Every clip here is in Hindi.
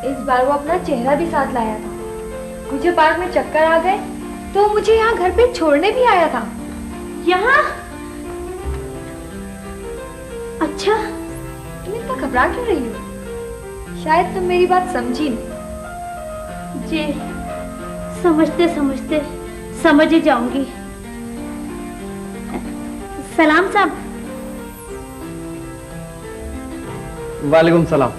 इस बार वो अपना चेहरा भी साथ लाया था। मुझे पार्क में चक्कर आ गए तो मुझे यहाँ घर पे छोड़ने भी आया था। यहाँ? अच्छा, तुम इतना घबरा क्यों रही हो? शायद तुम मेरी बात समझी नहीं। जी, समझते समझते समझ ही जाऊंगी। सलाम साहब। वालेकुम सलाम।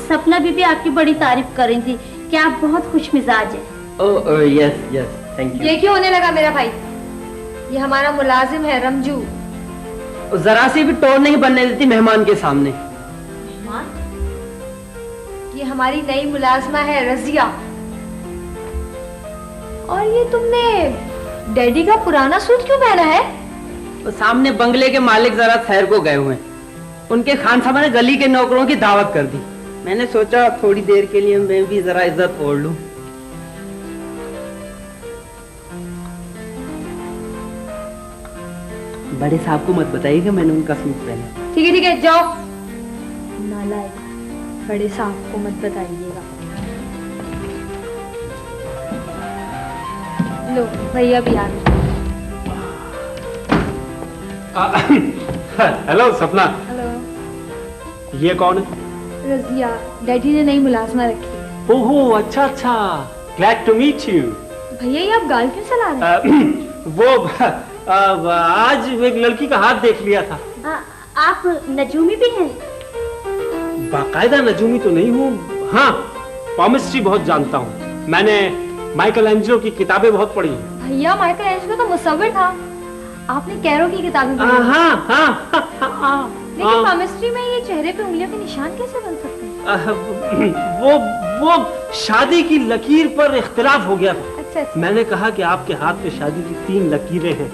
सपना बीबी आपकी बड़ी तारीफ कर रही थी कि आप बहुत खुश मिजाज हैं। Oh yes yes, thank you. ये क्यों होने लगा मेरा भाई? ये हमारा मुलाजिम है रमजू। जरा सी भी टोन नहीं बनने देती मेहमान के सामने। मेहमान? ये हमारी नई मुलाजमा है रजिया। और ये तुमने डैडी का पुराना सूट क्यों पहना है? तो सामने बंगले के मालिक जरा शहर को गए हुए हैं। उनके खान साहब ने गली के नौकरों की दावत कर दी। मैंने सोचा थोड़ी देर के लिए मैं भी जरा इज्जत ओढ़ लूं। बड़े साहब को मत बताइएगा मैंने उनका सूट पहना। ठीक है जाओ। नालायक, बड़े साहब को मत बताइएगा। लो भैया भी आ गए। हेलो सपना। हेलो। ये कौन है? रजिया, डैडी ने नई मुलाजमा रखी है। ओहो अच्छा अच्छा, ग्लैड टू मीट यू। भैया ये आप गाल क्यों चला रहे हैं? वो आज एक लड़की का हाथ देख लिया था। आप नजूमी भी हैं? बाकायदा नजूमी तो नहीं हूँ, हाँ पॉमिस्ट्री बहुत जानता हूँ। मैंने माइकल एंजेलो की किताबें बहुत पढ़ी हैं। भैया माइकल एंजेलो तो मुसव्विर था। आपने कैरो की किताबें पढ़ी? हाँ। लेकिन केमिस्ट्री में ये चेहरे पे उंगलियों के निशान कैसे बन सकते हैं? वो शादी की लकीर पर इख्तिलाफ हो गया था। अच्छा। मैंने कहा कि आपके हाथ पे शादी की 3 लकीरें हैं,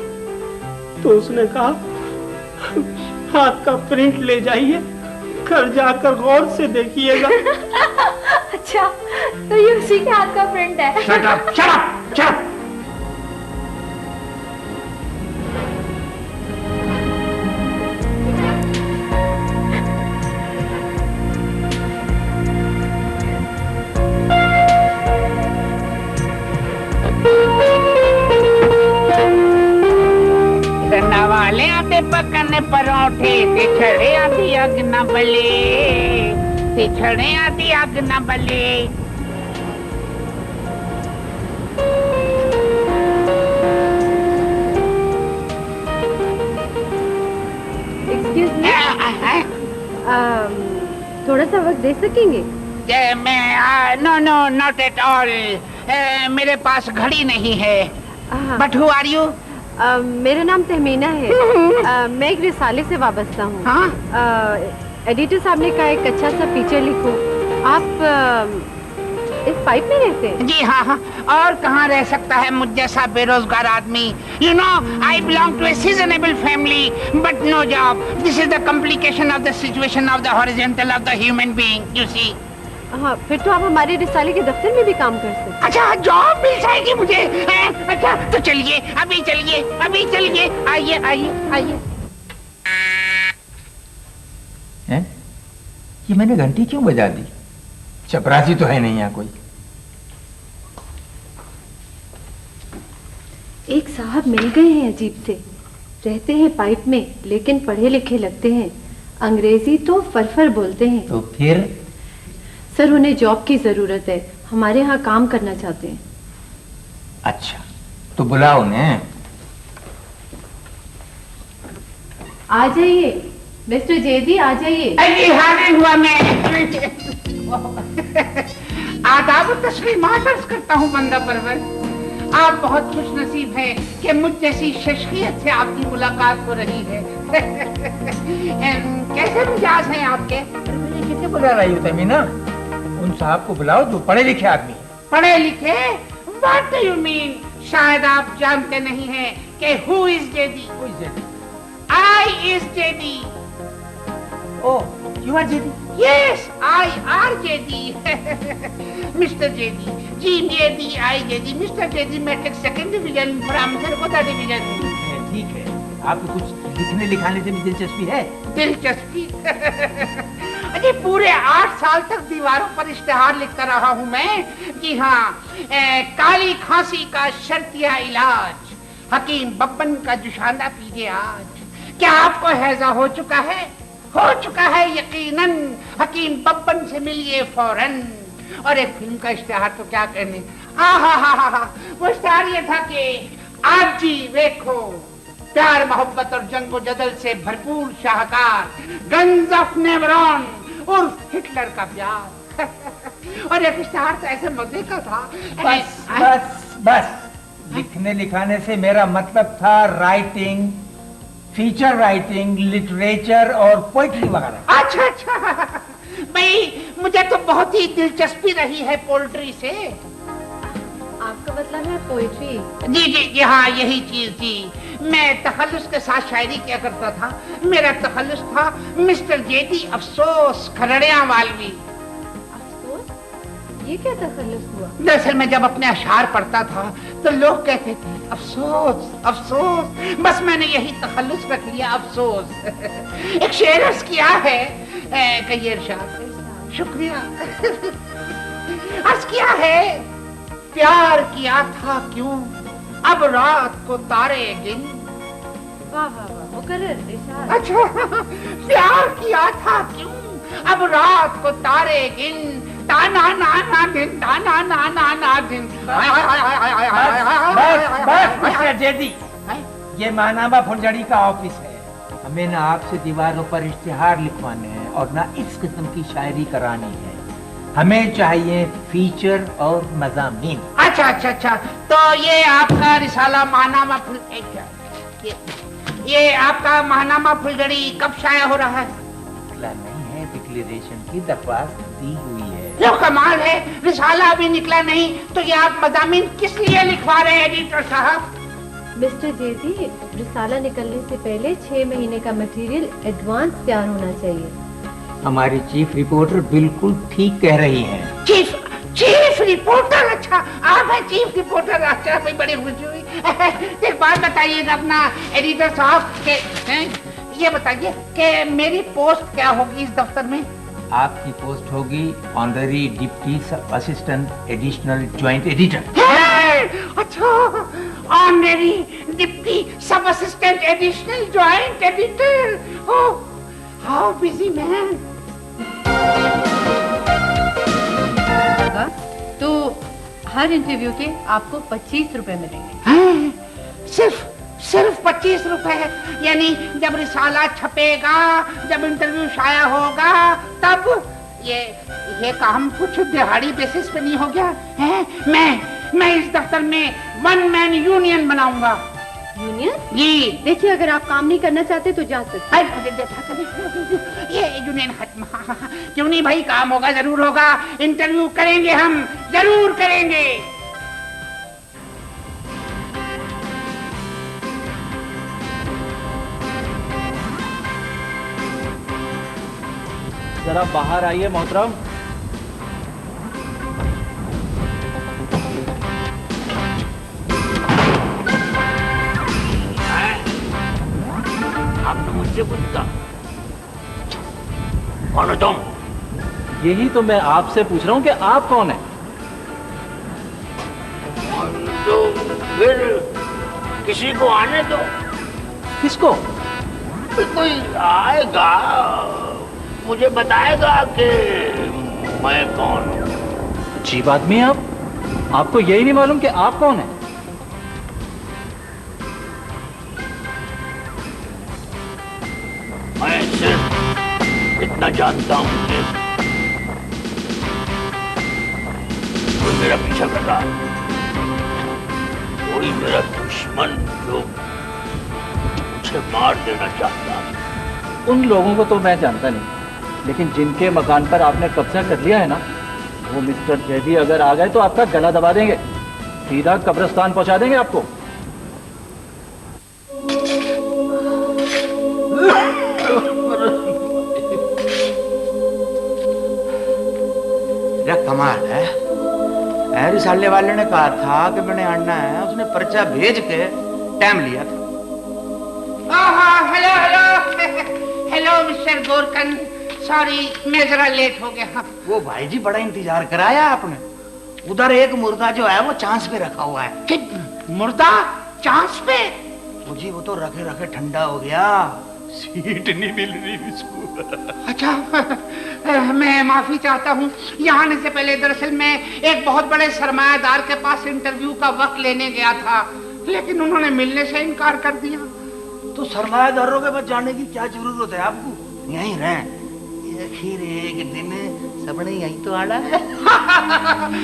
तो उसने कहा हाथ का प्रिंट ले जाइए, घर जाकर गौर से देखिएगा। अच्छा, तो ये उसी के हाथ का प्रिंट है। Shut up, shut up, shut up. वाले आते पकने परोठे, तिछड़े आती अग न बले, तिछड़े आती अग न बले। एक्सक्यूज मी, थोड़ा सा वक्त दे सकेंगे? No no not at all, मेरे पास घड़ी नहीं है। But who are you? मेरा नाम तहमीना है। मैं एक रिसाले से वाबस्ता हूँ। एडिटर साहब ने कहा एक अच्छा सा फीचर लिखो। आप इस पाइप में रहते हैं? जी हाँ, और कहाँ रह सकता है मुझ जैसा बेरोजगार आदमी। You know, I belong to a seasonable family but no job. This is the complication of the situation of the horizontal of the human being, you see. हाँ, फिर तो आप हमारे रिसाले के दफ्तर में भी काम कर सकते हैं। अच्छा, जॉब मिल जाएगी मुझे? अच्छा तो चलिए, अभी चलिए, अभी चलिए, आइए आइए आइए। हैं? ये मैंने घंटी क्यों बजा दी? चपरासी तो है नहीं यहाँ कोई। एक साहब मिल गए हैं अजीब से। रहते हैं पाइप में लेकिन पढ़े लिखे लगते हैं। अंग्रेजी तो फरफर बोलते हैं। तो फिर? सर उन्हें जॉब की जरूरत है, हमारे यहाँ काम करना चाहते हैं। अच्छा तो बुलाओ उन्हें। आ जाइए मिस्टर जेदी, आ जाइए। अरे हाजिर हुआ मैं। आदाब तस्लीमात अर्ज करता हूँ बंदा परवर। आप बहुत खुश नसीब हैं कि मुझ जैसी शख्सियत से आपकी मुलाकात हो रही है। कैसे मिजाज हैं आपके? किसे बुला रही हो तमीना? उन साहब को बुलाओ जो पढ़े लिखे आदमी। पढ़े लिखे? What do you mean? शायद आप जानते नहीं हैं कि who is JD? I is JD. Oh, you are JD? Yes, I are JD. Mr. JD, G-A-D, I-J-D, Mr. JD matrix second division from Sargoda division. ठीक है, आपको कुछ लिखने लिखाने से भी दिलचस्पी है? दिलचस्पी? कि पूरे 8 साल तक दीवारों पर इश्तेहार लिखता रहा हूं मैं कि हाँ, काली खांसी का शर्तिया इलाज, हकीम बब्बन का जुशाना पीजिए आज। क्या आपको हैजा हो चुका है? हो चुका है यकीनन, हकीम बब्बन से मिलिए फौरन। और एक फिल्म का इश्तेहार तो क्या कहने, वो इश्तेहार ये था कि आप जी देखो, प्यार मोहब्बत और जंगो जदल से भरपूर शाहकार, गन्स ऑफ नेवरॉन उर्फ हिटलर का प्यार। और एक इश्तेहार तो ऐसे मजे का था। बस बस बस, लिखने लिखाने से मेरा मतलब था राइटिंग, फीचर राइटिंग, लिटरेचर और पोइट्री वगैरह। अच्छा अच्छा, भाई मुझे तो बहुत ही दिलचस्पी रही है पोल्ट्री से। आपका मतलब है पोइट्री? जी जी जी हाँ, यही चीज जी। मैं तखल्लुस के साथ शायरी किया करता था। मेरा तखल्लुस था मिस्टर जेडी अफसोस खरड़िया वालवी। अफसोस? ये क्या तखल्लुस हुआ? दरअसल मैं जब अपने अशार पढ़ता था तो लोग कहते थे अफसोस अफसोस, बस मैंने यही तखल्लुस रख लिया, अफसोस। एक शेर अर्ज किया है, कहिए इरशाद। शुक्रिया। अर्ज किया है, प्यार किया था क्यों अब रात को तारे गिन। वाह वाह वाह, मुकर्रर इरशाद। अच्छा, प्यार किया था क्यों अब रात को तारे गिन, ताना ना ना दिन, ताना ना ना ना दिन। बस मिस्टर जेडी, ये मानामा फुलझड़ी का ऑफिस है। हमें ना आपसे दीवारों पर इश्तिहार लिखवाने हैं और ना इस किस्म की शायरी करानी है। हमें चाहिए फीचर और मज़ामीन। अच्छा अच्छा अच्छा, तो ये आपका रिसाला माहनामा ये आपका माहनामा फुलझड़ी कब शाया हो रहा है? निकला नहीं है, डिक्लेरेशन की दरख्वास्त दी हुई है। जो कमाल है, रिसाला अभी निकला नहीं तो ये आप मज़ामीन किस लिए लिखवा रहे हैं एडिटर साहब? मिस्टर जेडी, रिसाला निकलने से पहले 6 महीने का मटेरियल एडवांस तैयार होना चाहिए। हमारी चीफ रिपोर्टर बिल्कुल ठीक कह रही हैं। Chief reporter? अच्छा, आप हैं चीफ रिपोर्टर? अच्छा भाई, बड़ी खुशी हुई। एक बात बताइए अपना एडिटर साहब के, ये बताइए कि मेरी पोस्ट क्या होगी इस दफ्तर में? आपकी पोस्ट होगी ऑनररी डिप्टी सब असिस्टेंट एडिशनल ज्वाइंट एडिटर। अच्छा, ऑनररी डिप्टी सब assistant additional joint editor. Oh, how busy man. तो हर इंटरव्यू के आपको 25 रुपए मिलेंगे। सिर्फ 25 रुपए? यानी जब रिसाला छपेगा, जब इंटरव्यू शाया होगा, तब ये काम कुछ दिहाड़ी बेसिस पे नहीं हो गया है? मैं इस दफ्तर में 1 मैन यूनियन बनाऊंगा। यूनियन? जी देखिए, अगर आप काम नहीं करना चाहते तो जा सकते। ये यूनियन खत्म। क्यों नहीं भाई, काम होगा, जरूर होगा। इंटरव्यू करेंगे, हम जरूर करेंगे। जरा बाहर आइए मोहतरम। आपने मुझसे पूछा कौन हो तुम? यही तो मैं आपसे पूछ रहा हूँ कि आप कौन है? तो फिर किसी को आने दो। किसको? कोई आएगा, मुझे बताएगा कि मैं कौन हूँ। अजीब आदमी आप, आपको यही नहीं मालूम कि आप कौन है? मैं सिर्फ इतना जानता हूँ कि कोई मेरा पीछा कर रहा है, कोई मेरा दुश्मन जो मुझे मार देना चाहता है। उन लोगों को तो मैं जानता नहीं, लेकिन जिनके मकान पर आपने कब्जा कर लिया है ना, वो मिस्टर जेडी अगर आ गए तो आपका गला दबा देंगे, सीधा कब्रिस्तान पहुंचा देंगे आपको। कमाल है, रिसाले वाले ने कहा था कि मैंने आना है, उसने पर्चा भेज के टाइम लिया था। हेलो हेलो हेलो मिस्टर गोरकन, सॉरी, मैं जरा लेट हो गया। वो भाई जी बड़ा इंतजार कराया आपने। उधर एक मुर्दा जो है वो चांस पे रखा हुआ है। कि मुर्दा चांस पे? वो जी वो तो रखे रखे ठंडा हो गया, सीट नहीं मिल रही उसको। अच्छा, मैं माफी चाहता हूँ। यहाँ आने से पहले दरअसल मैं एक बहुत बड़े सरमायादार के पास इंटरव्यू का वक्त लेने गया था, लेकिन उन्होंने मिलने से इनकार कर दिया। तो सरमायादारों के पास जाने की क्या जरूरत है आपको, यहीं रहें। आखिर एक दिन सबने यहीं तो आना है।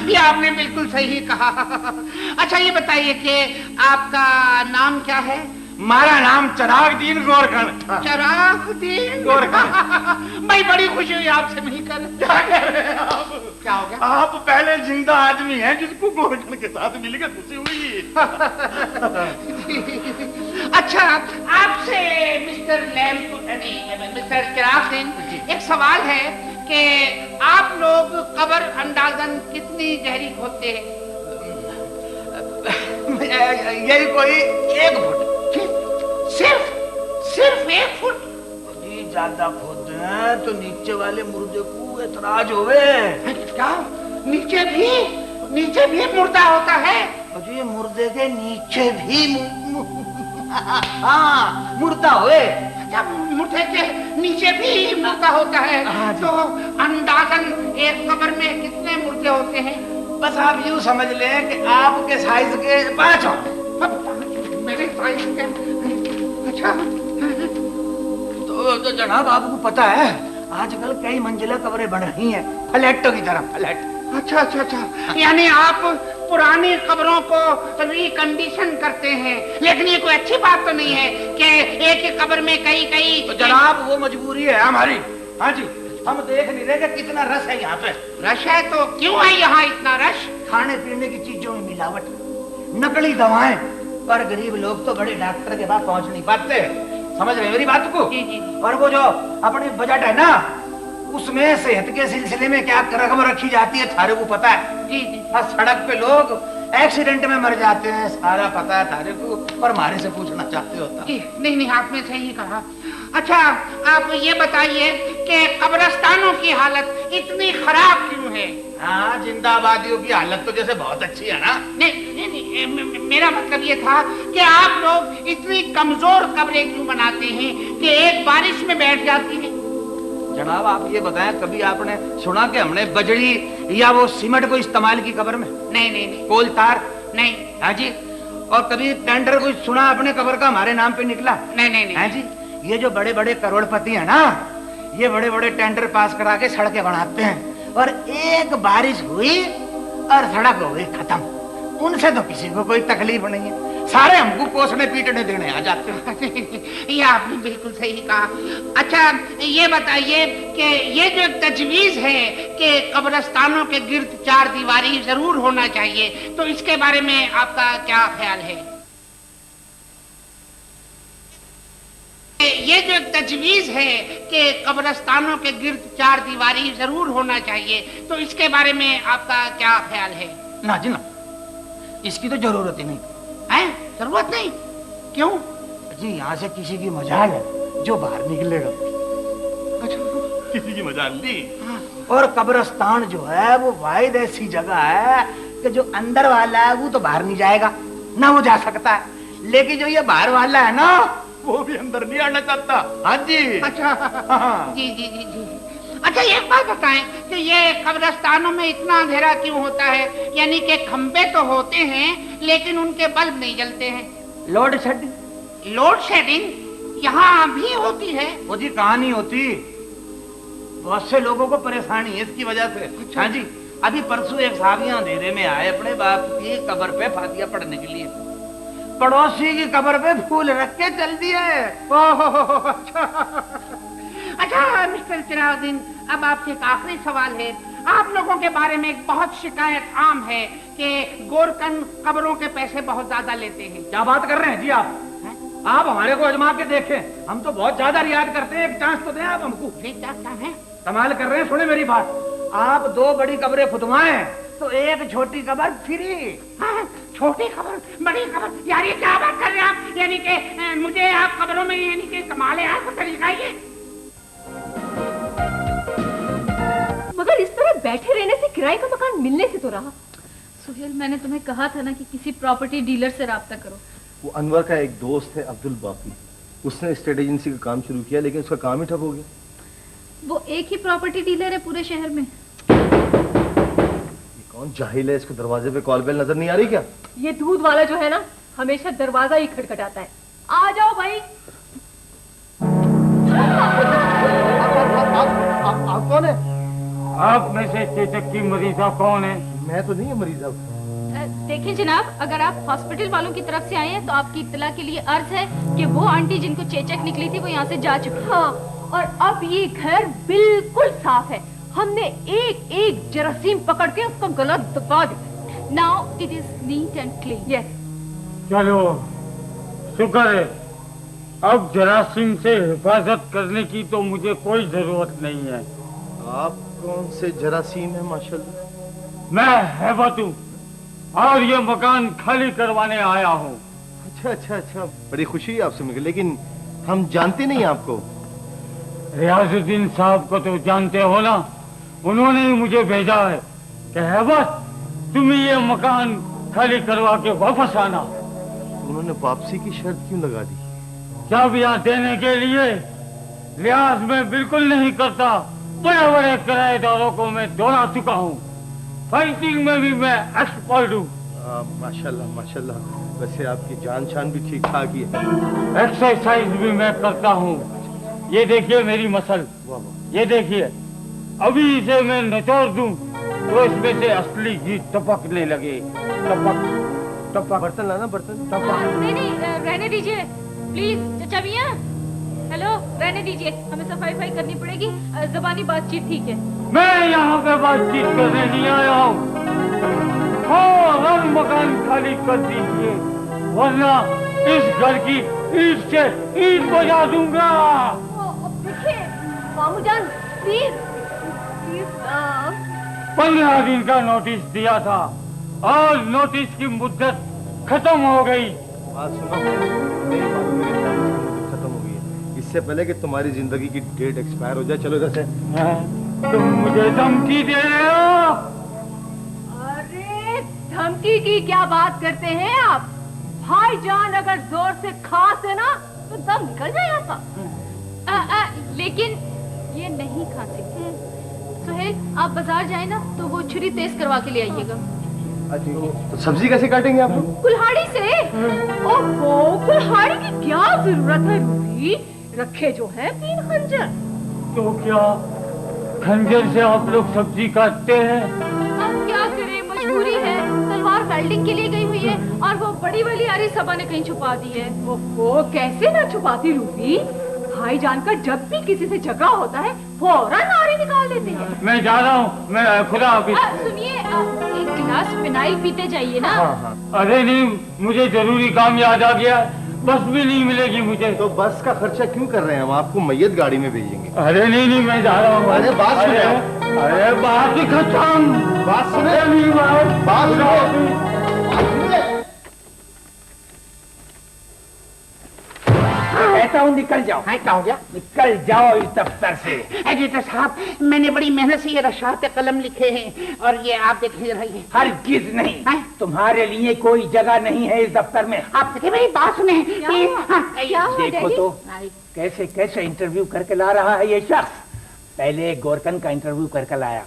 ये आपने बिल्कुल सही कहा। अच्छा ये बताइए कि आपका नाम क्या है? हमारा नाम चिरागदीन गोरखन। चिरागदीन गोरखन। भाई बड़ी खुशी हुई आपसे मिलकर। क्या कह रहे हैं आप? क्या हो गया? आप पहले जिंदा आदमी हैं जिसको गोरखन के साथ मिलकर खुशी हुई। अच्छा, आपसे मिस्टर मिस्टर चिरागदीन एक सवाल है कि आप लोग कब्र अंदाजन कितनी गहरी खोदते हैं? यही कोई 1 फुट। सिर्फ 1 फुट? जी ज्यादा खोदते हैं तो नीचे वाले मुर्दे को एतराज होवे। क्या नीचे भी मुर्दा होता है? जी मुर्दे के नीचे भी हाँ मुर्दा हुए। जब मुर्दे के नीचे भी मुर्दा होता है तो अंदाजन एक कब्र में कितने मुर्दे होते हैं? बस आप यूँ समझ लें कि आपके साइज के 5 हो। मेरे साइज के? अच्छा तो जनाब आपको पता है आजकल कई मंजिला कब्रें बन रही हैं, फ्लैटों की तरह फ्लैट। अच्छा, यानी आप पुरानी कब्रों को रिकंडीशन करते हैं, लेकिन ये कोई अच्छी बात तो नहीं है कि एक ही कब्र में कई तो जनाब वो मजबूरी है हमारी। हाँ जी, हम देख नहीं रहे कि कितना रश है यहाँ पे। रश है तो क्यों है यहाँ इतना रश? खाने पीने की चीजों में मिलावट, नकली दवाएं, पर गरीब लोग तो बड़े डॉक्टर के पास पहुँच नहीं पाते। समझ रहे मेरी बात को? जी। और वो जो अपनी बजट है ना, उसमें सेहत के सिलसिले में क्या रकम रखी जाती है थारे को पता है? जी। और सड़क पे लोग एक्सीडेंट में मर जाते हैं, सारा पता है थारे को, पर हमारे से पूछना चाहते होता। नहीं, आपने सही कहा। अच्छा आप ये बताइए कि कब्रिस्तानों की हालत इतनी खराब क्यों है? हाँ, जिंदाबादियों की हालत तो जैसे बहुत अच्छी है ना। नहीं, मेरा मतलब ये था कि आप लोग इतनी कमजोर कब्रें क्यों बनाते हैं कि एक बारिश में बैठ जाती है? जनाब आप ये बताएं, कभी आपने सुना कि हमने बजरी या वो सीमेंट को इस्तेमाल की कब्र में? नहीं। कोल तार? नहीं। हाँ जी। और कभी टेंडर कोई सुना आपने कब्र का हमारे नाम पे निकला? नहीं। हाँ जी, ये जो बड़े बड़े करोड़पति है ना, ये बड़े बड़े टेंडर पास करा के सड़कें बनाते हैं, और एक बारिश हुई और सड़क हो गई खत्म। उनसे तो किसी को कोई तकलीफ नहीं है, सारे हमको कोसने पीटने देने आ जाते हैं। ये आपने बिल्कुल सही कहा। अच्छा ये बताइए कि ये जो तजवीज है कि कब्रिस्तानों के गिर्द 4 दीवारी जरूर होना चाहिए, तो इसके बारे में आपका क्या ख्याल है? ये जो तजवीज है कि कब्रिस्तानों के गिर्द 4 दीवारी जरूर होना चाहिए, तो इसके बारे में आपका क्या ख्याल है? ना जी ना, इसकी तो जरूरत ही नहीं है। जरूरत नहीं? क्यों? जी यहाँ से किसी की मजाल है जो बाहर निकलेगा। अच्छा, किसी की मजाल नहीं। और कब्रिस्तान जो है वो वाहिद ऐसी जगह है कि जो अंदर वाला है वो तो बाहर नहीं जाएगा, ना वो जा सकता है, लेकिन जो ये बाहर वाला है ना, वो भी अंदर नहीं आना चाहता। हाँ जी। अच्छा जी। अच्छा एक बात बताएं कि ये कब्रिस्तानों में इतना अंधेरा क्यों होता है? यानी कि खंबे तो होते हैं लेकिन उनके बल्ब नहीं जलते हैं। Load shedding? लोड शेडिंग यहाँ भी होती है? वो जी कहाँ नहीं होती, बहुत से लोगों को परेशानी है इसकी वजह से। अच्छा। हाँ जी, अभी परसों एक साहब यहाँ अंधेरे में आए अपने बाप की कब्र पे फातिया पढ़ने के लिए, पड़ोसी की कब्र पे फूल रख के चल दिए। अच्छा मिस्टर चिरागदीन, अब आपसे एक आखिरी सवाल है। आप लोगों के बारे में एक बहुत शिकायत आम है कि गोरकन कब्रों के पैसे बहुत ज्यादा लेते हैं। क्या बात कर रहे हैं जी आप? आप हमारे को आजमा के देखें, हम तो बहुत ज्यादा रियायत करते हैं, एक चांस तो दें आप हमको। क्या है? कमाल कर रहे हैं, सुने मेरी बात, आप 2 बड़ी कब्रें खुदवाएं तो एक छोटी कब्र फ्री। हाँ, छोटी कब्र बड़ी कब्र, यार ये क्या बात कर रहे हैं आप? यानी कि मुझे आप कब्रों में यानी कि कमाल है, आपको तरीका ये मगर इस तरह बैठे रहने से किराए का मकान मिलने से तो रहा। सुहेल, मैंने तुम्हें कहा था ना कि किसी प्रॉपर्टी डीलर से राब्ता करो। वो अनवर का एक दोस्त है अब्दुल बाकी, उसने स्टेट एजेंसी का काम शुरू किया लेकिन उसका काम ही ठप हो गया। वो एक ही प्रॉपर्टी डीलर है पूरे शहर में। ये कौन जाहिल है, इसको दरवाजे पे कॉल बेल नजर नहीं आ रही क्या? ये दूध वाला जो है ना, हमेशा दरवाजा ही खटखटाता है। आ जाओ भाई। आप कौन है? आप में से चेचक की मरीजा कौन है? मैं तो नहीं है मरीजा। देखिए जनाब, अगर आप हॉस्पिटल वालों की तरफ से आए हैं तो आपकी इत्तला के लिए अर्ज है कि वो आंटी जिनको चेचक निकली थी वो यहाँ से जा चुकी है। हाँ, और अब ये घर बिल्कुल साफ है। हमने एक एक जरासीम पकड़ के उसका गला दबा दिया। Now it is neat and clean. Yes. चलो, शुक्र है। अब जरासीम से हिफाजत करने की तो मुझे कोई जरूरत नहीं है। आप कौन से जरासीम है? माशाल्लाह। मैं हैबत हूँ और ये मकान खाली करवाने आया हूँ। अच्छा अच्छा अच्छा, बड़ी खुशी है आपसे मिलकर, लेकिन हम जानते नहीं आपको। रियाजुद्दीन साहब को तो जानते हो ना, उन्होंने ही मुझे भेजा है कि हैबत तुम ये मकान खाली करवा के वापस आना। उन्होंने वापसी की शर्त क्यों लगा दी? चाबियां देने के लिए। लिहाज में बिल्कुल नहीं करता, बड़े बड़े किराएदारों को मैं दौड़ा चुका हूँ। फाइटिंग में भी मैं एक्सपर्ट हूँ। माशाल्लाह माशाल्लाह, वैसे आपकी जान शान भी ठीक ठाक ही है। एक्सरसाइज भी मैं करता हूँ। ये देखिए मेरी मसल, ये देखिए, अभी इसे मैं निचोड़ दूं तो इसमें से असली घी टपकने लगे। टपक टपक। बर्तन लाना, बर्तन। टपक। नहीं, रहने दीजिए प्लीज। चचा मियां, हेलो, रहने दीजिए, हमें सफाई वफाई करनी पड़ेगी। ज़बानी बातचीत ठीक है। मैं यहाँ पे बातचीत करने नहीं आया हूँ। हर मकान खाली कर दीजिए, वरना इस घर की ईंट से ईंट बजा दूंगा। देखिए मामूजान, प्लीज 15 दिन का नोटिस दिया था और नोटिस की मुद्दत खत्म हो गई। बात सुनो, नहीं मालूम मेरी मुद्दत खत्म हो गई है। इससे पहले कि तुम्हारी जिंदगी की डेट एक्सपायर हो जाए, चलो इधर से। तुम मुझे धमकी दे रहे हो? अरे धमकी की क्या बात करते हैं आप? भाईजान अगर जोर से खांसे ना तो दम निकल जाए आपका। लेकिन ये नहीं खा सकते। सुहेल, आप बाजार जाए ना तो वो छुरी तेज करवा के ले आइएगा। तो सब्जी कैसे काटेंगे आप लोग? कुल्हाड़ी से। ओहो, कुल्हाड़ी की क्या जरूरत है रूबी? रखे जो है 3 खंजर। तो क्या खंजर से आप लोग सब्जी काटते हैं? अब क्या करें, मजबूरी है। तलवार वेल्डिंग के लिए गई हुई है और वो बड़ी वाली आरी सबा ने कहीं छुपा दी है। ओहो, कैसे ना छुपाती रूबी? भाईजान का जब भी किसी से झगड़ा होता है फौरन आरी निकाल देते हैं। मैं जा रहा हूँ, मैं खुदा हाफिज। सुनिए, एक गिलास फिनाइल पीते जाइए ना। हाँ। अरे नहीं, मुझे जरूरी काम याद आ गया, बस भी नहीं मिलेगी मुझे। तो बस का खर्चा क्यों कर रहे हैं? हम आपको मैयत गाड़ी में भेजेंगे। अरे नहीं, मैं जा रहा हूँ। अरे बात सुने। अरे बात ही खत्म। बात सुने। बात सुने। कहता हूँ निकल जाओ। हाँ, क्या हो गया? निकल जाओ इस दफ्तर से। एडिटर साहब, मैंने बड़ी मेहनत से ये रशाते कलम लिखे हैं और ये आप देखिए रही है। हरगिज़ नहीं, तुम्हारे लिए कोई जगह नहीं है इस दफ्तर में। आप देखिए मेरी बात सुने। देखो तो कैसे कैसे इंटरव्यू करके ला रहा है ये शख्स। पहले एक गोरकन का इंटरव्यू करके लाया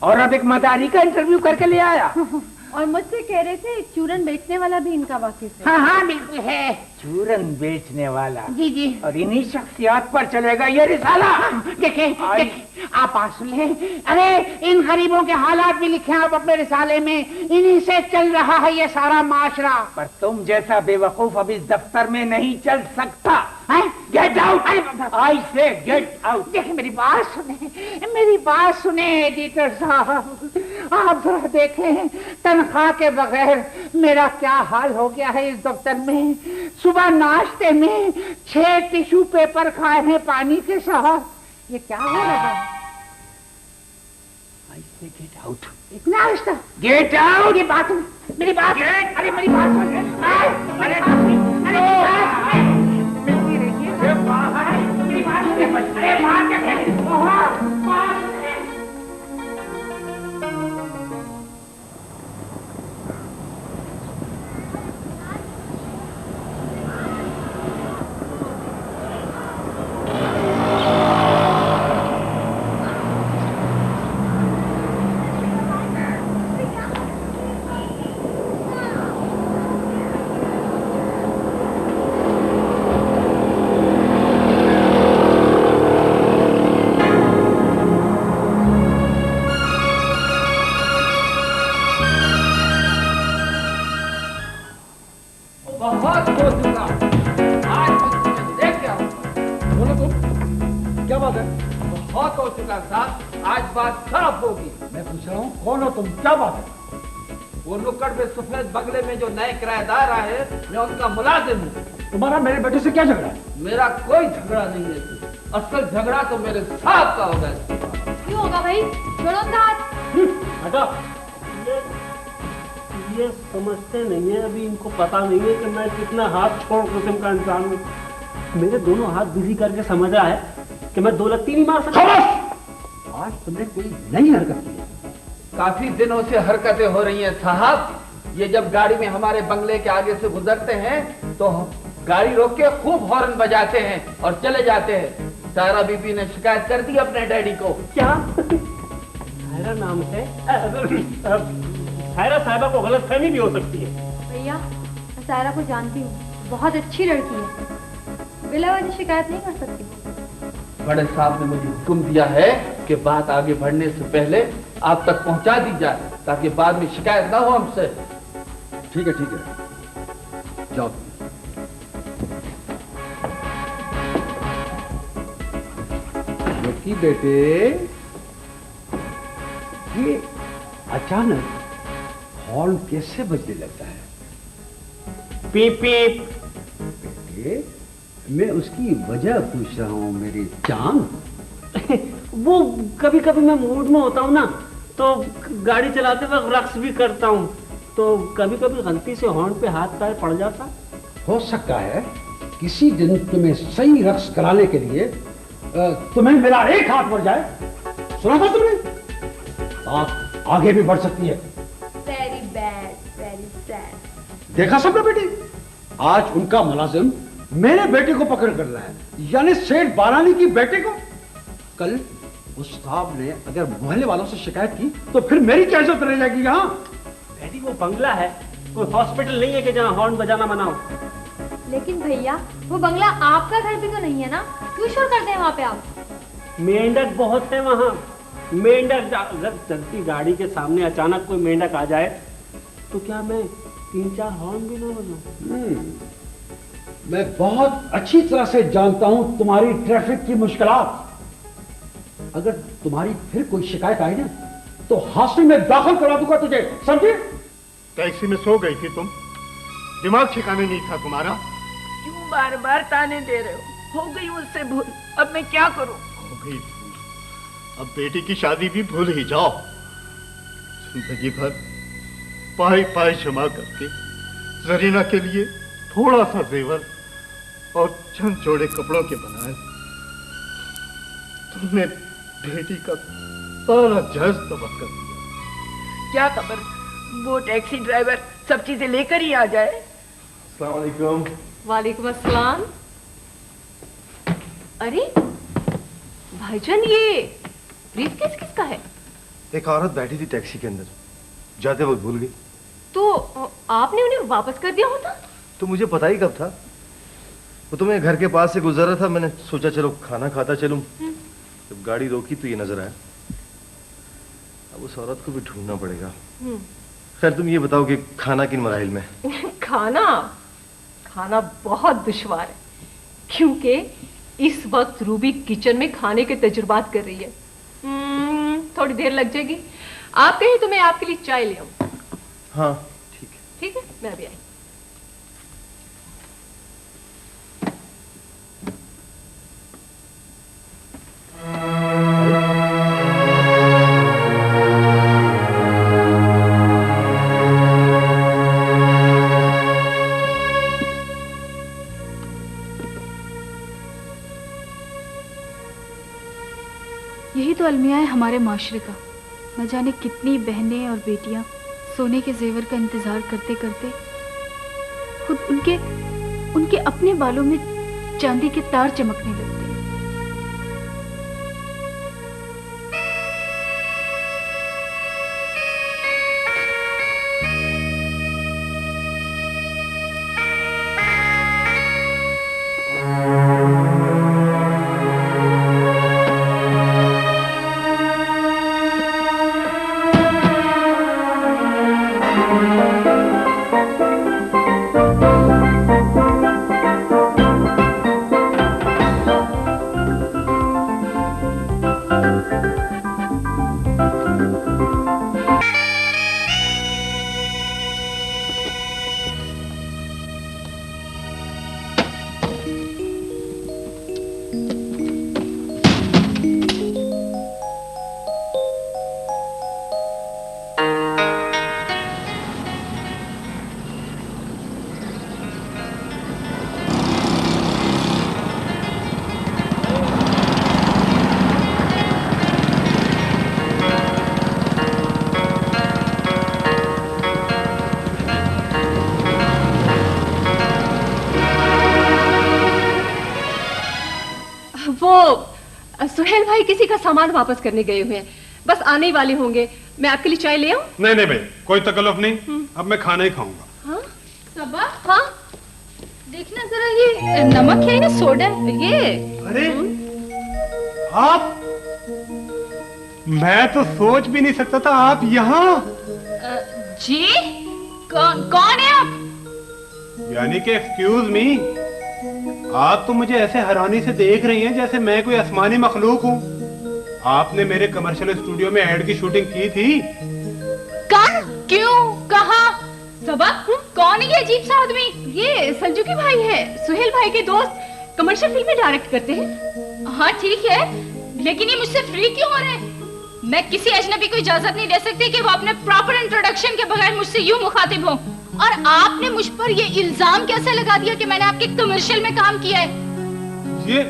और अब एक मदारी का इंटरव्यू करके ले आया। और मुझसे कह रहे थे चूरन बेचने वाला भी इनका वाकिफ है। हाँ हाँ बिल्कुल है। चूरन बेचने वाला। जी जी। और इन्हीं शख्सियात पर चलेगा ये रिसाला। देखे आप बात सुन ले। अरे इन गरीबों के हालात भी लिखे हैं आप अपने रिसाले में। इन्हीं से चल रहा है ये सारा माशरा। पर तुम जैसा बेवकूफ अब इस दफ्तर में नहीं चल सकता। गेट आउट, आई से गेट आउट। देखिए मेरी बात सुने एडिटर साहब। आप जरा देखें तनख्वाह के बगैर मेरा क्या हाल हो गया है इस दफ्तर में। सुबह नाश्ते में 6 टिश्यू पेपर खाए हैं पानी के साथ। ये क्या हो रहा है? आई से गेट आउट। इतना आहिस्ता? Get out. ये बात मेरी बात। अरे मेरी बात सुन। अरे मिलती रहिए। मेरी बात सुनिए। अरे चुका साहब, आज बात साफ होगी। मैं पूछ रहा हूँ कौन हो तुम, क्या बात है? वो नुक्कड़ में सफेद बंगले में जो नए किराएदार आए, मैं उनका मुलाजिम हूँ। तुम्हारा मेरे बेटे से क्या झगड़ा है? मेरा कोई झगड़ा नहीं है, असल झगड़ा तो मेरे साथ का होगा। क्यों होगा भाई? छोड़ो उनका हाथ। हटा। ये समझते नहीं है, अभी इनको पता नहीं है कि मैं कितना हाथ छोड़ किस्म का इंसान हूँ। मेरे दोनों हाथ बिजी करके समझ रहा है कि मैं 2 लत्ती नहीं मार सकता। आज तुमने कोई नई हरकत की है। काफी दिनों से हरकतें हो रही हैं साहब। ये जब गाड़ी में हमारे बंगले के आगे से गुजरते हैं तो गाड़ी रोक के खूब हॉर्न बजाते हैं और चले जाते हैं। सायरा बीबी ने शिकायत कर दी अपने डैडी को। क्या? सायरा नाम है? सायरा साहिबा को गलतफहमी भी हो सकती है। भैया, मैं सायरा को जानती हूँ, बहुत अच्छी लड़की है, बिला वजह शिकायत नहीं कर सकती। बड़े साहब ने मुझे हुक्म दिया है कि बात आगे बढ़ने से पहले आप तक पहुंचा दी जाए, ताकि बाद में शिकायत ना हो हमसे। ठीक है, जाओ। बेटे, ये अचानक हॉर्न कैसे बजने लगता है? पीप पीप। बेटे, मैं उसकी वजह पूछ रहा हूँ मेरी जान। वो कभी कभी मैं मूड में होता हूँ ना, तो गाड़ी चलाते वक्त रक्स भी करता हूँ, तो कभी कभी गलती से हॉर्न पे हाथ पैर पड़ जाता। हो सकता है किसी दिन तुम्हें सही रक्स कराने के लिए तुम्हें मेरा एक हाथ बढ़ जाए। सुना था तुमने? बात आगे भी बढ़ सकती है। Very bad, very sad. देखा सबने बेटी, आज उनका मुलाजिम मेरे बेटे को पकड़ कर रहा है, यानी सेठ बारानी की बेटे को। कल उस साहब ने अगर मोहल्ले वालों से शिकायत की तो फिर मेरी क्या इज्जत रह जाएगी यहाँ? डैडी, वो बंगला है, कोई हॉस्पिटल नहीं है कि जहाँ हॉर्न बजाना मना हो। लेकिन भैया, वो बंगला आपका घर भी तो नहीं है ना, क्यों शोर करते हैं वहाँ पे आप? मेंढक बहुत है वहाँ। मेंढक, अगर चलती गाड़ी के सामने अचानक कोई मेंढक आ जाए तो क्या मैं 3-4 हॉर्न भी ना बजाऊं? मैं बहुत अच्छी तरह से जानता हूं तुम्हारी ट्रैफिक की मुश्किलात। अगर तुम्हारी फिर कोई शिकायत आई ना तो हॉस्टल में दाखिल करा दूंगा तुझे, समझे? टैक्सी में सो गई थी तुम, दिमाग ठिकाने नहीं था तुम्हारा। क्यों बार बार ताने दे रहे हो गई मुझसे भूल, अब मैं क्या करूं? हो गई भूल, अब बेटी की शादी भी भूल ही जाओ। जिंदगी भर पाई पाई जमा करके जरीना के लिए थोड़ा सा जेवर और चंद जोड़े कपड़ों के बनाए, तुमने बेटी का सारा जहज तबाह कर दिया। क्या खबर, वो टैक्सी ड्राइवर सब चीजें लेकर ही आ जाए। अस्सलाम वालेकुम। वालेकुम अस्सलाम। अरे भाईजान, ये ब्रीफकेस किसका है? एक औरत बैठी थी टैक्सी के अंदर, जाते वक्त भूल गई। तो आपने उन्हें वापस कर दिया होता? तो मुझे पता ही कब था, वो तो मैं घर के पास से गुजर रहा था, मैंने सोचा चलो खाना खाता चलूं। जब गाड़ी रोकी तो ये नजर आया। अब उस औरत को भी ढूंढना पड़ेगा। खैर तुम ये बताओ कि खाना किन मराइल में? खाना बहुत दुश्वार है, क्योंकि इस वक्त रूबी किचन में खाने के तजुर्बात कर रही है। थोड़ी देर लग जाएगी। आप कहें तो मैं आपके लिए चाय ले आऊं? हाँ ठीक है। ठीक है, मैं अभी आई। यही तो अलमिया है हमारे माशरे का। न जाने कितनी बहनें और बेटियां सोने के जेवर का इंतजार करते करते खुद उनके अपने बालों में चांदी के तार चमकने लगते हैं। सुहेल भाई किसी का सामान वापस करने गए हुए हैं, बस आने ही वाले होंगे। मैं आपके लिए चाय ले आऊं? नहीं नहीं भाई, कोई तकल्लुफ नहीं, अब मैं खाना ही खाऊंगा। हाँ सबा, हाँ देखना जरा, ये नमक है या सोडा ये? अरे आप, मैं तो सोच भी नहीं सकता था आप यहाँ। जी कौन है आप? यानी कि एक्सक्यूज मी, आप तो मुझे ऐसे हैरानी से देख रही हैं जैसे मैं कोई आसमानी मखलूक हूँ। आपने मेरे कमर्शियल स्टूडियो में एड की शूटिंग की थी? क्यों, कहा? सबा, कौन है ये अजीब सा आदमी? ये संजूकी भाई है, सुहेल भाई के दोस्त, कमर्शियल फिल्में डायरेक्ट करते हैं। हाँ ठीक है, लेकिन ये मुझसे फ्री क्यों हो रहे हैं? मैं किसी अजनबी को इजाजत नहीं दे सकती कि वो अपने प्रॉपर इंट्रोडक्शन के बगैर मुझसे यूं मुखातिब हो। और आपने मुझ पर ये इल्जाम कैसे लगा दिया कि मैंने आपके कमर्शियल में काम किया है? ये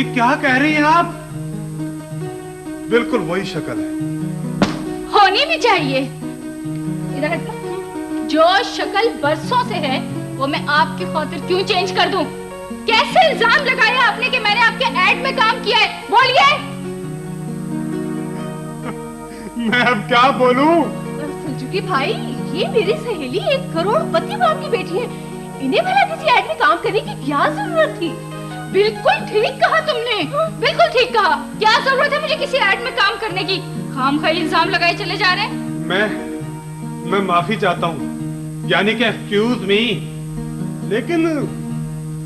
क्या कह रही हैं आप? बिल्कुल वही शक्ल है। होनी भी चाहिए। इधर जो शक्ल बरसों से है वो मैं आपकी खातिर क्यों चेंज कर दूं? कैसे इल्जाम लगाया आपने कि मैंने आपके एड में काम किया है? बोलिए। मैं अब क्या बोलूं? संजूकी भाई, ये मेरी सहेली 1 करोड़पति बाप की बेटी है, इन्हें भला किसी एड में काम करने की क्या जरूरत थी? बिल्कुल ठीक कहा तुमने, बिल्कुल ठीक कहा। क्या जरूरत है मुझे किसी एड में काम करने की? खामखा इल्जाम लगाए चले जा रहे हैं। मैं माफी चाहता हूँ, यानी कि एक्सक्यूज मी, लेकिन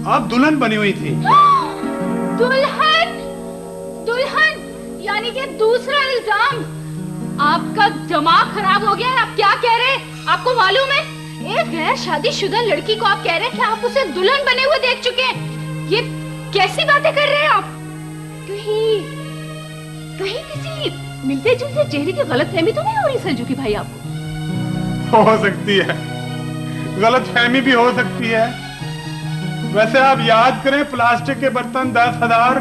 आप दुल्हन बनी हुई थी। दुल्हन? दुल्हन यानी कि दूसरा इल्जाम। आपका दिमाग खराब हो गया है, आप क्या कह रहे हैं? आपको मालूम है, एक गैर शादीशुदा लड़की को आप कह रहे हैं कि आप उसे दुल्हन बने हुए देख चुके हैं। ये कैसी बातें कर रहे हैं आप? कहीं किसी मिलते जुलते चेहरे की गलतफहमी तो नहीं हो रही संजूकी भाई आपको? हो सकती है, गलतफहमी भी हो सकती है। वैसे आप याद करें, प्लास्टिक के बर्तन 10,000,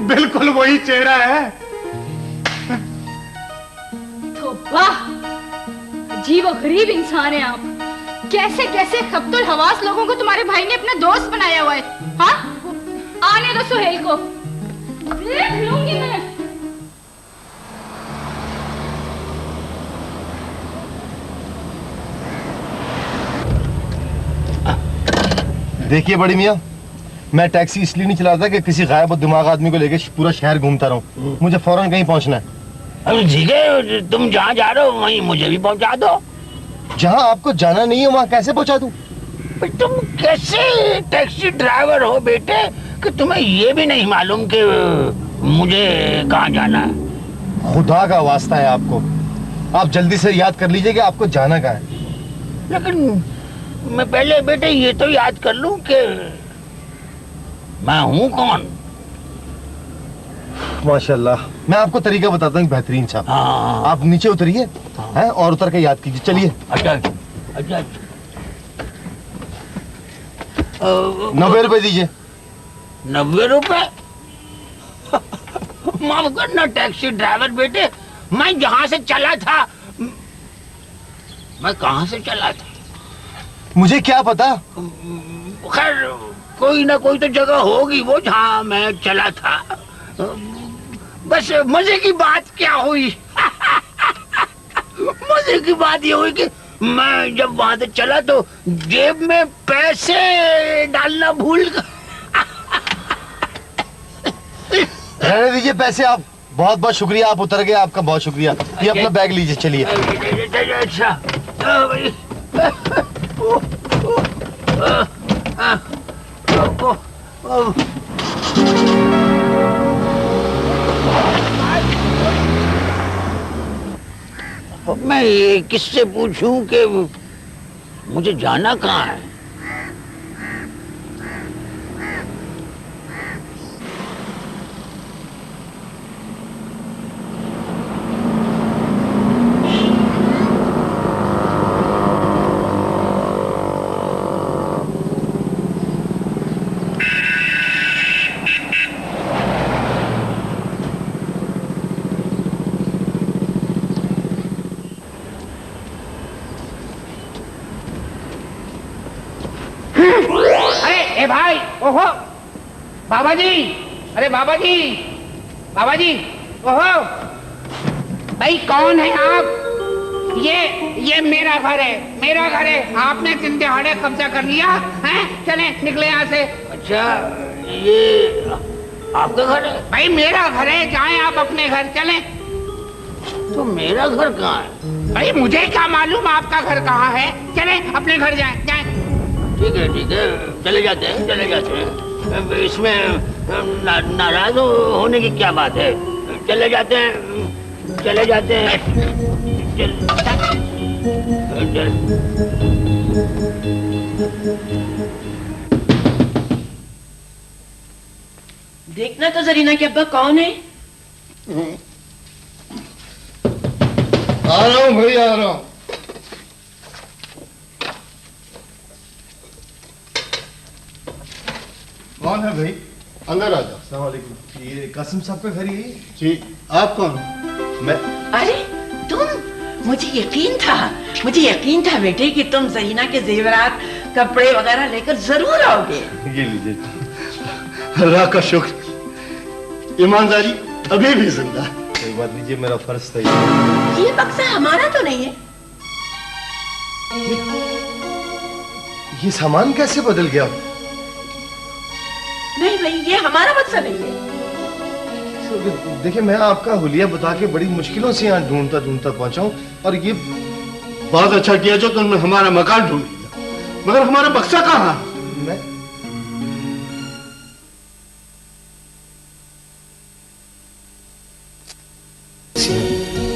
बिल्कुल वही चेहरा है। तो वाह, अजीब और गरीब इंसान है आप। कैसे कैसे खब्तुल हवास लोगों को तुम्हारे भाई ने अपना दोस्त बनाया हुआ है। हाँ, आने दो सुहेल को, देख लूंगी मैं। देखिए बड़ी मियाँ, मैं टैक्सी इसलिए नहीं चलाता कि किसी गायब और दिमाग आदमी को लेकर पूरा शहर घूमता रहूं। मुझे फौरन कहीं पहुंचना है। अरे ठीक है, तुम जहाँ जा रहे हो वहीं मुझे भी पहुंचा दो। जहाँ आपको जाना नहीं है वहाँ कैसे पहुंचा दूं? तुम कैसे टैक्सी ड्राइवर हो बेटे कि तुम्हें ये भी नहीं मालूम कि मुझे कहाँ जाना है? खुदा का वास्ता है आपको, आप जल्दी से याद कर लीजिए कि आपको जाना कहाँ है। लेकिन मैं पहले बेटे ये तो याद कर लूं कि मैं हूँ कौन। माशाल्लाह, मैं आपको तरीका बताता हूँ बेहतरीन साहब। आप नीचे उतरिए हैं और उतर के याद कीजिए। चलिए। अच्छा अच्छा, 90 रुपए दीजिए। 90 रुपए? माफ करना टैक्सी ड्राइवर बेटे, मैं जहाँ से चला था, मैं कहाँ से चला था मुझे क्या पता। खैर कोई ना कोई तो जगह होगी वो जहाँ मैं चला था। बस मजे की बात क्या हुई मजे की बात ये हुई कि मैं जब वहां से चला तो जेब में पैसे डालना भूल गया। रहने दीजिए पैसे। आप बहुत बहुत शुक्रिया, आप उतर गए, आपका बहुत शुक्रिया। ये अपना बैग लीजिए, चलिए। अच्छा मैं ये किससे पूछूं कि मुझे जाना कहाँ है? अरे ए भाई, ओहो बाबा जी, अरे बाबा जी, बाबा जी, ओहो, भाई कौन है आप? ये मेरा घर है, मेरा घर है। आपने दिन दिहाड़े कब्जा कर लिया है? चले निकले यहाँ से। अच्छा, ये आपका घर है? भाई मेरा घर है, जाएं आप अपने घर, चलें। तो मेरा घर कहाँ है? भाई मुझे क्या मालूम आपका घर कहाँ है? चलें अपने घर जाएं, जाएं। ठीक है, चले जाते हैं, चले जाते हैं। इसमें नाराज होने की क्या बात है? चले जाते हैं, चले जाते हैं। देखना तो जरीना के अब्बा कौन है? आ रहा हूँ भाई, आ रहा हूँ। कौन है भाई? अंदर आ जाओ। अस्सलाम वालेकुम। ये कासिम साहब का घर यही? जी। आप कौन? मैं। अरे तुम, मुझे यकीन था बेटे कि तुम जरीना के जेवरात, कपड़े वगैरह लेकर जरूर आओगे। ये लीजिए। अल्लाह का शुक्र, ईमानदारी अभी भी जिंदा है। कोई बात नहीं, ये मेरा फर्ज था। ये बक्सा हमारा तो नहीं है। ये सामान कैसे बदल गया? नहीं भाई, ये हमारा बक्सा नहीं है। देखिए, मैं आपका हुलिया बता के बड़ी मुश्किलों से यहाँ ढूंढता पहुंचा हूँ, और ये बहुत अच्छा किया जो तुमने हमारा मकान ढूंढ लिया, मगर हमारा बक्सा कहाँ है? मैं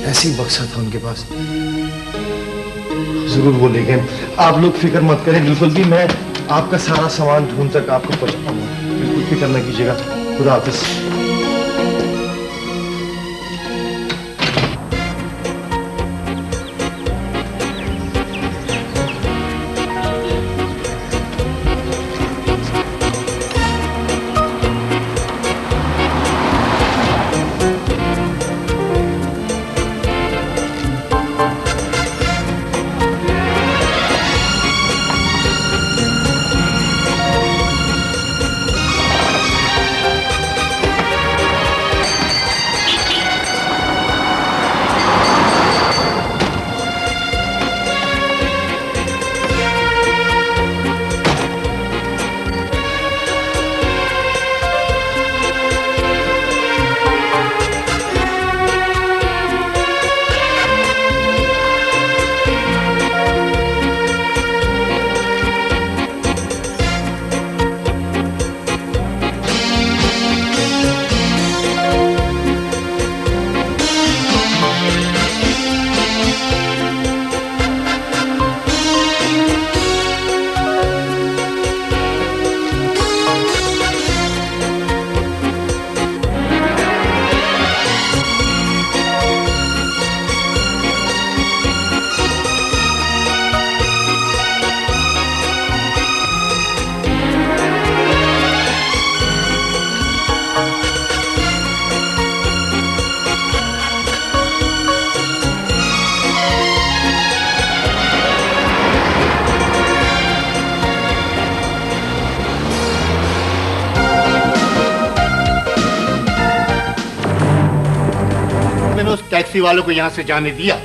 ऐसे ही बक्सा था उनके पास, जरूर वो ले गए। आप लोग फिक्र मत करें बिल्कुल भी, मैं आपका सारा सामान ढूंढ तक आपको पहुंचाऊंगा, बिल्कुल फिक्र न कीजिएगा। खुदा हाफिज। टैक्सी वालों को यहाँ से जाने दिया,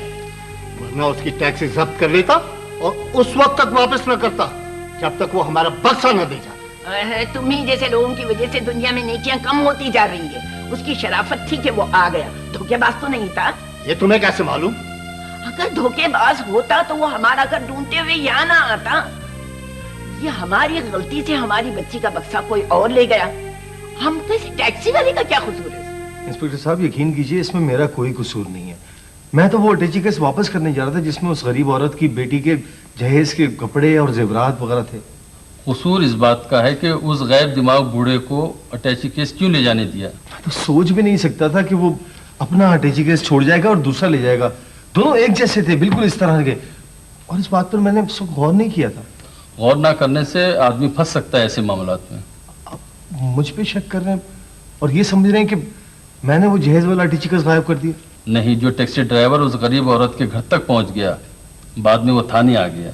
वरना उसकी टैक्सी जब्त कर लेता और उस वक्त तक वापस न करता जब तक वो हमारा बक्सा न दे जाता। तुम्ही जैसे लोगों की वजह से दुनिया में नेकियां कम होती जा रही है। उसकी शराफत थी कि वो आ गया, धोखेबाज तो नहीं था। ये तुम्हें कैसे मालूम? अगर धोखेबाज होता तो वो हमारा घर ढूंढते हुए यहाँ ना आता। ये हमारी गलती से हमारी बच्ची का बक्सा कोई और ले गया। हम तो इस टैक्सी वाले का क्या कसूर है? इंस्पेक्टर साहब, यकीन कीजिए, इसमें मेरा कोई कसूर नहीं है। मैं तो वो अटैची केस वापस करने जा रहा था जिसमें उस गरीब औरत की बेटी के जहेज के कपड़े और जेवरात वगैरह थे। कसूर इस बात का है कि उस गैर दिमाग बूढ़े को अटैची केस क्यों ले जाने दिया? तो सोच भी नहीं सकता था कि वो अपना अटैची केस छोड़ जाएगा और दूसरा ले जाएगा। दोनों एक जैसे थे, बिल्कुल इस तरह के, और इस बात पर मैंने गौर नहीं किया था। गौर ना करने से आदमी फंस सकता है ऐसे मामलात में। मुझ पे शक कर रहे हैं और ये समझ रहे हैं कि मैंने वो जहेज वाला अटैची केस गायब कर दिया? नहीं, जो टैक्सी ड्राइवर उस गरीब औरत के घर तक पहुंच गया, बाद में वो थाने आ गया,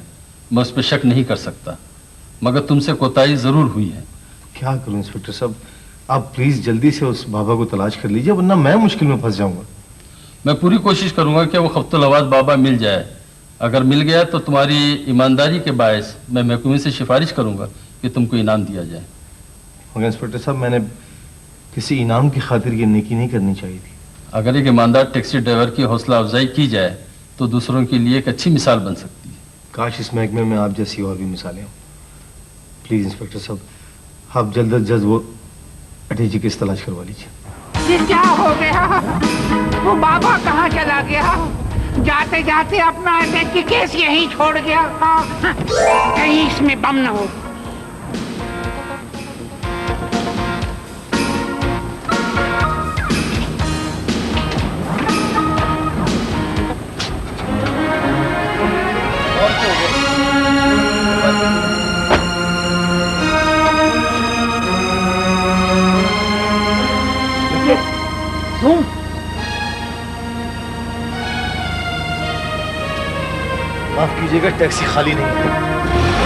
मैं उस पर शक नहीं कर सकता, मगर तुमसे कोताही जरूर हुई है। क्या करूं इंस्पेक्टर साहब, आप प्लीज जल्दी से उस बाबा को तलाश कर लीजिए, वरना मैं मुश्किल में फंस जाऊंगा। मैं पूरी कोशिश करूंगा कि वो खफ्तुल आवाज बाबा मिल जाए। अगर मिल गया तो तुम्हारी ईमानदारी के बायस मैं महकमे से सिफारिश करूंगा कि तुमको इनाम दिया जाए। मगर इंस्पेक्टर साहब, मैंने किसी इनाम की खातिर ये नेकी नहीं करनी चाहिए थी। अगर एक ईमानदार टैक्सी ड्राइवर की हौसला अफजाई की जाए तो दूसरों के लिए एक अच्छी मिसाल बन सकती है। काश इस महकमे में आप जैसी और भी मिसालें हों। प्लीज इंस्पेक्टर साहब, आप जल्द अज जल्द वो अटैची केस तलाश करवा लीजिए। ये क्या हो गया? वो बाबा कहाँ चला गया? जाते जाते अपना अटैक की केस यहीं छोड़ गया। कहीं इसमें बम न हो। तुम माफ कीजिएगा, टैक्सी खाली नहीं है।